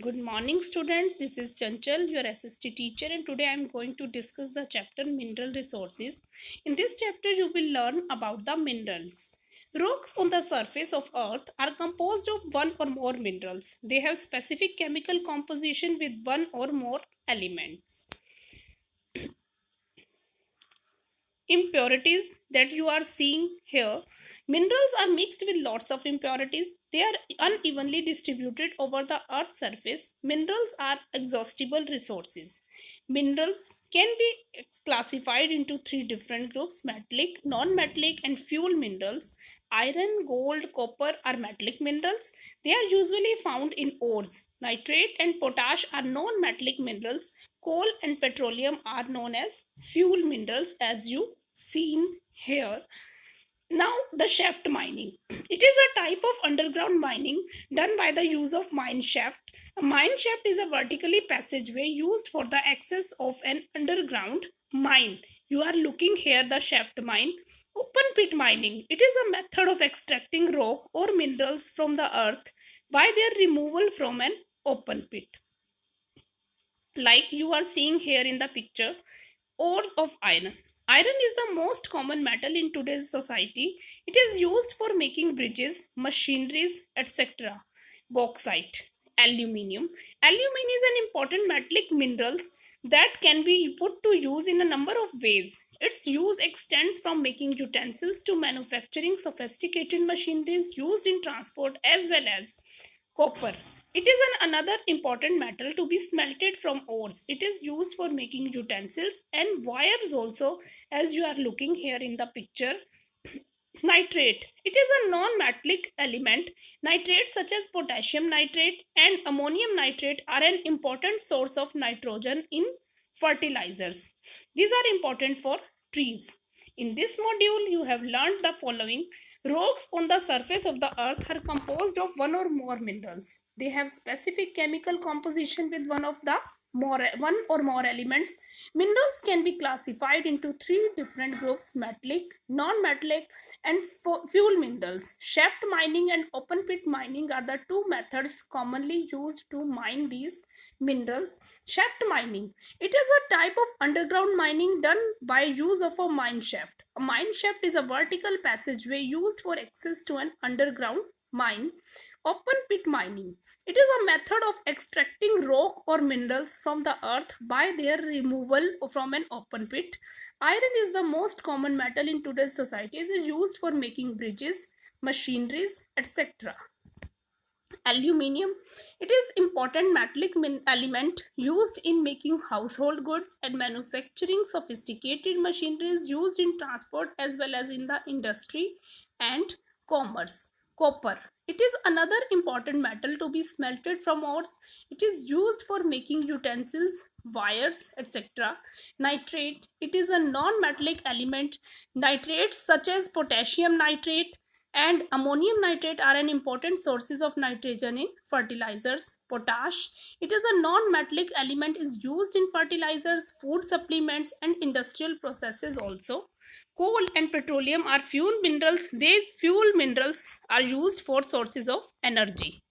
Good morning, students. This is Chanchal, your SST teacher, and today I am going to discuss the chapter Mineral Resources. In this chapter, you will learn about the minerals. Rocks on the surface of Earth are composed of one or more minerals. They have specific chemical composition with one or more elements. Impurities that you are seeing here, minerals are mixed with lots of impurities. They are unevenly distributed over the earth's surface. Minerals are exhaustible resources. Minerals can be classified into three different groups: metallic, non-metallic, and fuel minerals. Iron, gold, copper are metallic minerals. They are usually found in ores. Nitrate and potash are non-metallic minerals. Coal and petroleum are known as fuel minerals, as you seen here. Now, the shaft mining. It is a type of underground mining done by the use of mine shaft. A mine shaft is a vertically passageway used for the access of an underground mine. You are looking here the shaft mine. Open pit mining. It is a method of extracting rock or minerals from the earth by their removal from an open pit. Like you are seeing here in the picture, ores of iron. Iron is the most common metal in today's society. It is used for making bridges, machineries, etc. Bauxite, aluminium. Aluminium is an important metallic minerals that can be put to use in a number of ways. Its use extends from making utensils to manufacturing sophisticated machineries used in transport as well as copper. It is another important metal to be smelted from ores. It is used for making utensils and wires also, as you are looking here in the picture. Nitrate. It is a non-metallic element. Nitrates such as potassium nitrate and ammonium nitrate are an important source of nitrogen in fertilizers. These are important for trees. In this module, you have learned the following. Rocks on the surface of the earth are composed of one or more minerals. They have specific chemical composition with one or more elements. Minerals can be classified into three different groups: metallic, non-metallic, and fuel minerals. Shaft mining and open pit mining are the two methods commonly used to mine these minerals. Shaft mining. It is a type of underground mining done by use of a mine shaft. A mine shaft is a vertical passageway used for access to an underground mine. Open pit mining. It is a method of extracting rock or minerals from the earth by their removal from an open pit. Iron is the most common metal in today's society. It is used for making bridges, machineries, etc. Aluminium. It is important metallic element used in making household goods and manufacturing sophisticated machineries used in transport as well as in the industry and commerce. Copper. It is another important metal to be smelted from ores. It is used for making utensils, wires, etc. Nitrate. It is a non-metallic element. Nitrates such as potassium nitrate and ammonium nitrate are an important sources of nitrogen in fertilizers. Potash, it is a non-metallic element, is used in fertilizers, food supplements, and industrial processes also. Coal and petroleum are fuel minerals. These fuel minerals are used for sources of energy.